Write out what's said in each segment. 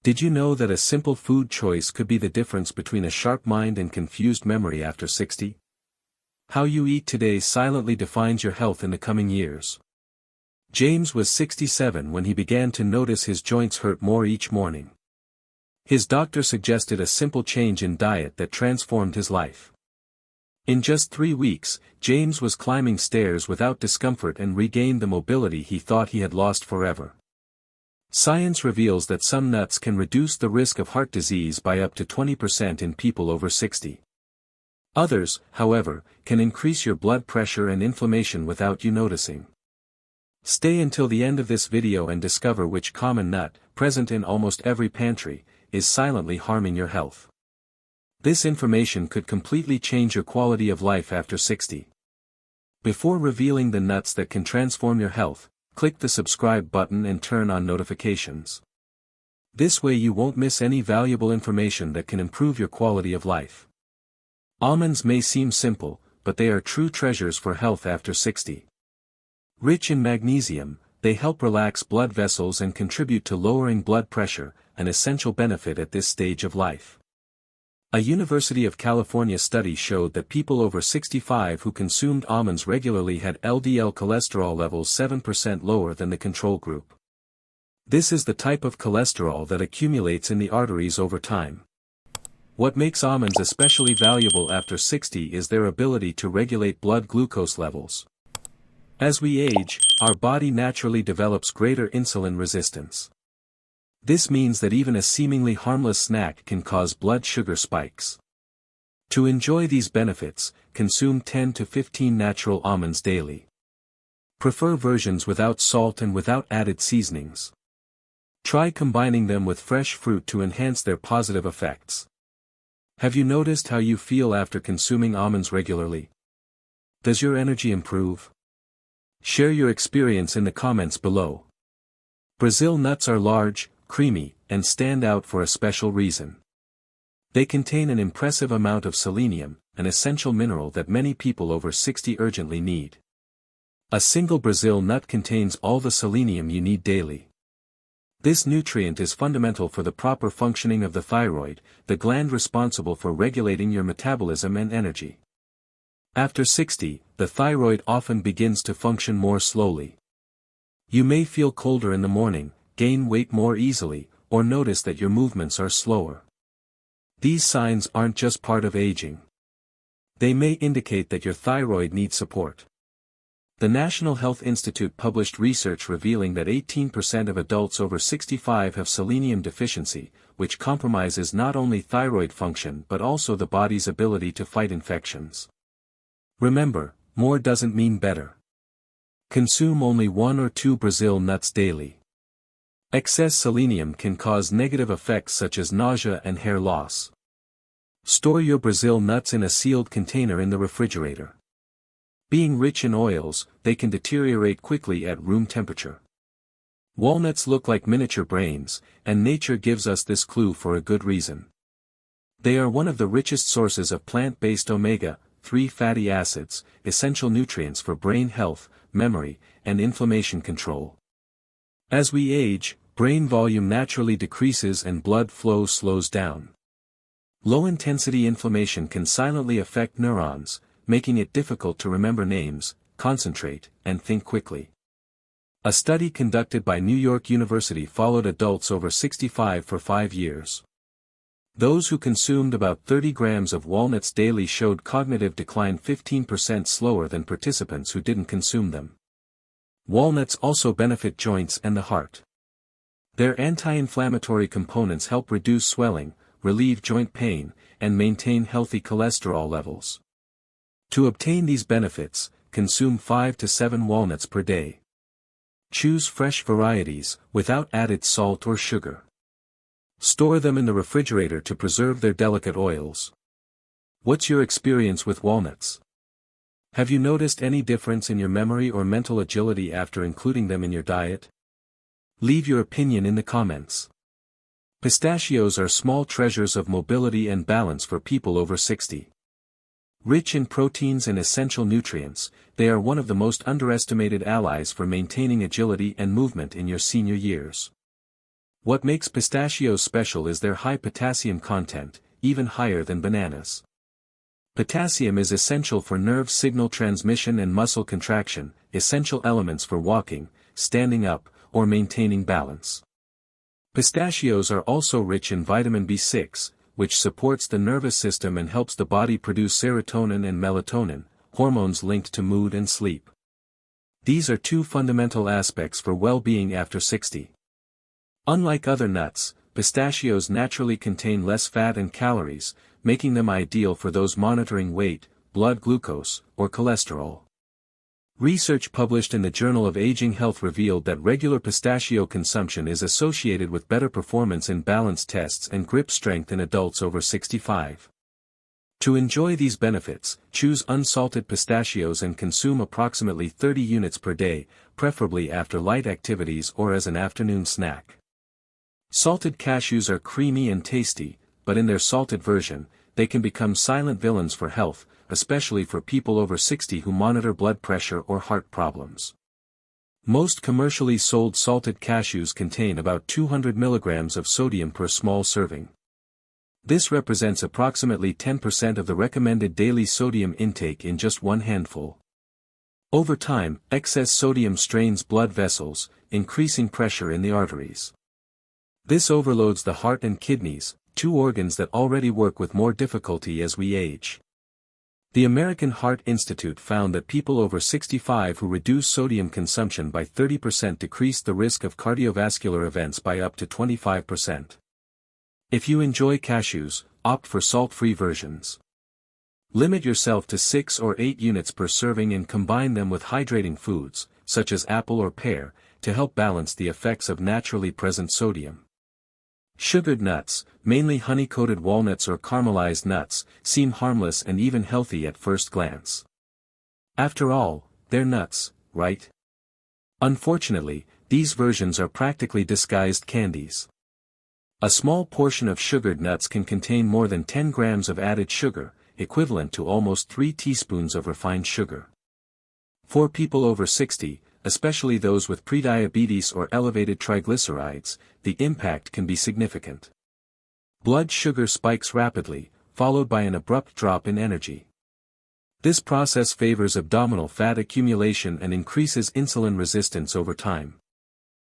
Did you know that a simple food choice could be the difference between a sharp mind and confused memory after 60? How you eat today silently defines your health in the coming years. James was 67 when he began to notice his joints hurt more each morning. His doctor suggested a simple change in diet that transformed his life. In just 3 weeks, James was climbing stairs without discomfort and regained the mobility he thought he had lost forever. Science reveals that some nuts can reduce the risk of heart disease by up to 20% in people over 60. Others, however, can increase your blood pressure and inflammation without you noticing. Stay until the end of this video and discover which common nut, present in almost every pantry, is silently harming your health. This information could completely change your quality of life after 60. Before revealing the nuts that can transform your health, click the subscribe button and turn on notifications. This way you won't miss any valuable information that can improve your quality of life. Almonds may seem simple, but they are true treasures for health after 60. Rich in magnesium, they help relax blood vessels and contribute to lowering blood pressure, an essential benefit at this stage of life. A University of California study showed that people over 65 who consumed almonds regularly had LDL cholesterol levels 7% lower than the control group. This is the type of cholesterol that accumulates in the arteries over time. What makes almonds especially valuable after 60 is their ability to regulate blood glucose levels. As we age, our body naturally develops greater insulin resistance. This means that even a seemingly harmless snack can cause blood sugar spikes. To enjoy these benefits, consume 10 to 15 natural almonds daily. Prefer versions without salt and without added seasonings. Try combining them with fresh fruit to enhance their positive effects. Have you noticed how you feel after consuming almonds regularly? Does your energy improve? Share your experience in the comments below. Brazil nuts are large, creamy, and stand out for a special reason. They contain an impressive amount of selenium, an essential mineral that many people over 60 urgently need. A single Brazil nut contains all the selenium you need daily. This nutrient is fundamental for the proper functioning of the thyroid, the gland responsible for regulating your metabolism and energy. After 60, the thyroid often begins to function more slowly. You may feel colder in the morning, gain weight more easily, or notice that your movements are slower. These signs aren't just part of aging. They may indicate that your thyroid needs support. The National Health Institute published research revealing that 18% of adults over 65 have selenium deficiency, which compromises not only thyroid function but also the body's ability to fight infections. Remember, more doesn't mean better. Consume only 1 or 2 Brazil nuts daily. Excess selenium can cause negative effects such as nausea and hair loss. Store your Brazil nuts in a sealed container in the refrigerator. Being rich in oils, they can deteriorate quickly at room temperature. Walnuts look like miniature brains, and nature gives us this clue for a good reason. They are one of the richest sources of plant-based omega-3 fatty acids, essential nutrients for brain health, memory, and inflammation control. As we age, brain volume naturally decreases and blood flow slows down. Low-intensity inflammation can silently affect neurons, making it difficult to remember names, concentrate, and think quickly. A study conducted by New York University followed adults over 65 for 5 years. Those who consumed about 30 grams of walnuts daily showed cognitive decline 15% slower than participants who didn't consume them. Walnuts also benefit joints and the heart. Their anti-inflammatory components help reduce swelling, relieve joint pain, and maintain healthy cholesterol levels. To obtain these benefits, consume 5 to 7 walnuts per day. Choose fresh varieties, without added salt or sugar. Store them in the refrigerator to preserve their delicate oils. What's your experience with walnuts? Have you noticed any difference in your memory or mental agility after including them in your diet? Leave your opinion in the comments. Pistachios are small treasures of mobility and balance for people over 60. Rich in proteins and essential nutrients, they are one of the most underestimated allies for maintaining agility and movement in your senior years. What makes pistachios special is their high potassium content, even higher than bananas. Potassium is essential for nerve signal transmission and muscle contraction, essential elements for walking, standing up, or maintaining balance. Pistachios are also rich in vitamin B6, which supports the nervous system and helps the body produce serotonin and melatonin, hormones linked to mood and sleep. These are two fundamental aspects for well-being after 60. Unlike other nuts, pistachios naturally contain less fat and calories, making them ideal for those monitoring weight, blood glucose, or cholesterol. Research published in the Journal of Aging Health revealed that regular pistachio consumption is associated with better performance in balance tests and grip strength in adults over 65. To enjoy these benefits, choose unsalted pistachios and consume approximately 30 units per day, preferably after light activities or as an afternoon snack. Salted cashews are creamy and tasty, but in their salted version, they can become silent villains for health, especially for people over 60 who monitor blood pressure or heart problems. Most commercially sold salted cashews contain about 200 mg of sodium per small serving. This represents approximately 10% of the recommended daily sodium intake in just one handful. Over time, excess sodium strains blood vessels, increasing pressure in the arteries. This overloads the heart and kidneys, two organs that already work with more difficulty as we age. The American Heart Institute found that people over 65 who reduce sodium consumption by 30% decreased the risk of cardiovascular events by up to 25%. If you enjoy cashews, opt for salt-free versions. Limit yourself to 6 or 8 units per serving and combine them with hydrating foods, such as apple or pear, to help balance the effects of naturally present sodium. Sugared nuts, mainly honey-coated walnuts or caramelized nuts, seem harmless and even healthy at first glance. After all, they're nuts, right? Unfortunately, these versions are practically disguised candies. A small portion of sugared nuts can contain more than 10 grams of added sugar, equivalent to almost 3 teaspoons of refined sugar. For people over 60, especially those with prediabetes or elevated triglycerides, the impact can be significant. Blood sugar spikes rapidly, followed by an abrupt drop in energy. This process favors abdominal fat accumulation and increases insulin resistance over time.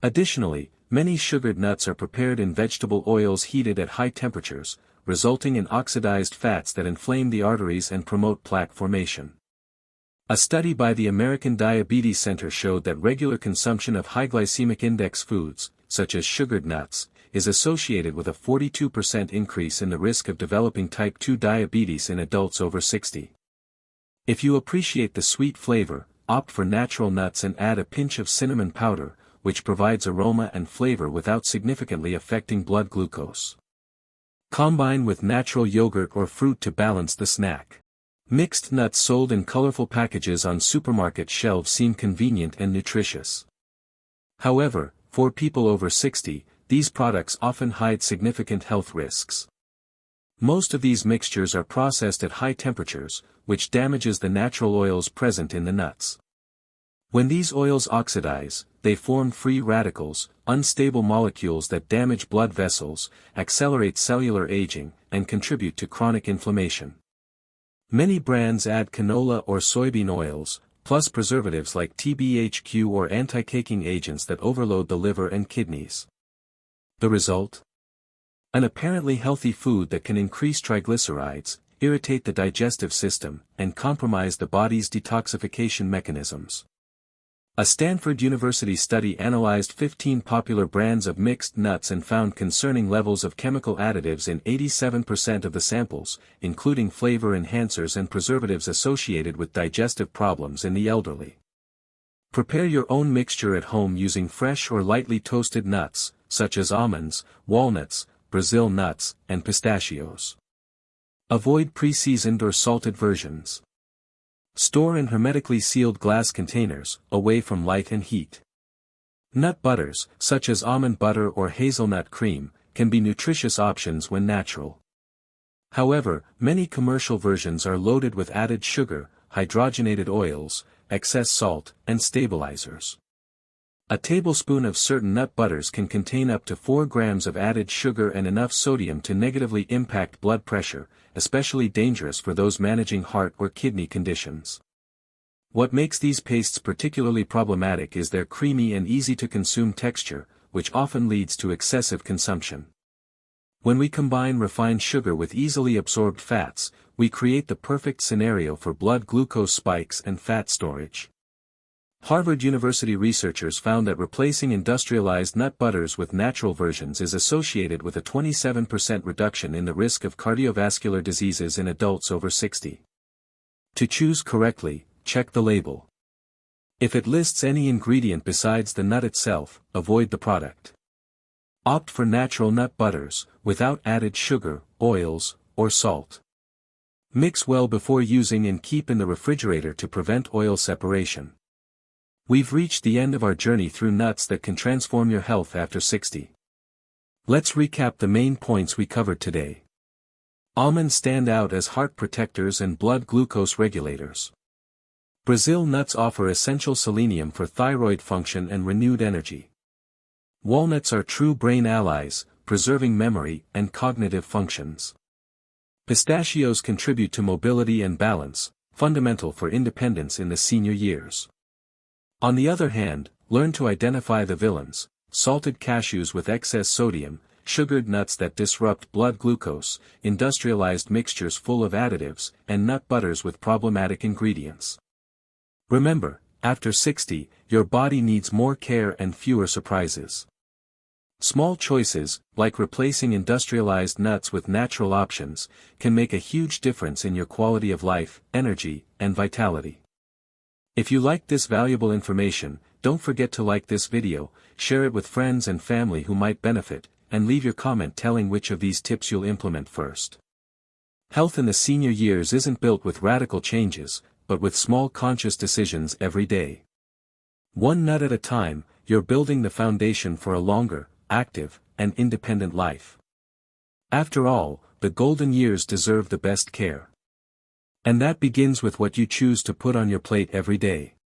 Additionally, many sugared nuts are prepared in vegetable oils heated at high temperatures, resulting in oxidized fats that inflame the arteries and promote plaque formation. A study by the American Diabetes Center showed that regular consumption of high glycemic index foods, such as sugared nuts, is associated with a 42% increase in the risk of developing type 2 diabetes in adults over 60. If you appreciate the sweet flavor, opt for natural nuts and add a pinch of cinnamon powder, which provides aroma and flavor without significantly affecting blood glucose. Combine with natural yogurt or fruit to balance the snack. Mixed nuts sold in colorful packages on supermarket shelves seem convenient and nutritious. However, for people over 60, these products often hide significant health risks. Most of these mixtures are processed at high temperatures, which damages the natural oils present in the nuts. When these oils oxidize, they form free radicals, unstable molecules that damage blood vessels, accelerate cellular aging, and contribute to chronic inflammation. Many brands add canola or soybean oils, plus preservatives like TBHQ or anti-caking agents that overload the liver and kidneys. The result? An apparently healthy food that can increase triglycerides, irritate the digestive system, and compromise the body's detoxification mechanisms. A Stanford University study analyzed 15 popular brands of mixed nuts and found concerning levels of chemical additives in 87% of the samples, including flavor enhancers and preservatives associated with digestive problems in the elderly. Prepare your own mixture at home using fresh or lightly toasted nuts, such as almonds, walnuts, Brazil nuts, and pistachios. Avoid pre-seasoned or salted versions. Store in hermetically sealed glass containers, away from light and heat. Nut butters, such as almond butter or hazelnut cream, can be nutritious options when natural. However, many commercial versions are loaded with added sugar, hydrogenated oils, excess salt, and stabilizers. A tablespoon of certain nut butters can contain up to 4 grams of added sugar and enough sodium to negatively impact blood pressure, especially dangerous for those managing heart or kidney conditions. What makes these pastes particularly problematic is their creamy and easy-to-consume texture, which often leads to excessive consumption. When we combine refined sugar with easily absorbed fats, we create the perfect scenario for blood glucose spikes and fat storage. Harvard University researchers found that replacing industrialized nut butters with natural versions is associated with a 27% reduction in the risk of cardiovascular diseases in adults over 60. To choose correctly, check the label. If it lists any ingredient besides the nut itself, avoid the product. Opt for natural nut butters, without added sugar, oils, or salt. Mix well before using and keep in the refrigerator to prevent oil separation. We've reached the end of our journey through nuts that can transform your health after 60. Let's recap the main points we covered today. Almonds stand out as heart protectors and blood glucose regulators. Brazil nuts offer essential selenium for thyroid function and renewed energy. Walnuts are true brain allies, preserving memory and cognitive functions. Pistachios contribute to mobility and balance, fundamental for independence in the senior years. On the other hand, learn to identify the villains: salted cashews with excess sodium, sugared nuts that disrupt blood glucose, industrialized mixtures full of additives, and nut butters with problematic ingredients. Remember, after 60, your body needs more care and fewer surprises. Small choices, like replacing industrialized nuts with natural options, can make a huge difference in your quality of life, energy, and vitality. If you liked this valuable information, don't forget to like this video, share it with friends and family who might benefit, and leave your comment telling which of these tips you'll implement first. Health in the senior years isn't built with radical changes, but with small conscious decisions every day. One nut at a time, you're building the foundation for a longer, active, and independent life. After all, the golden years deserve the best care. And that begins with what you choose to put on your plate every day.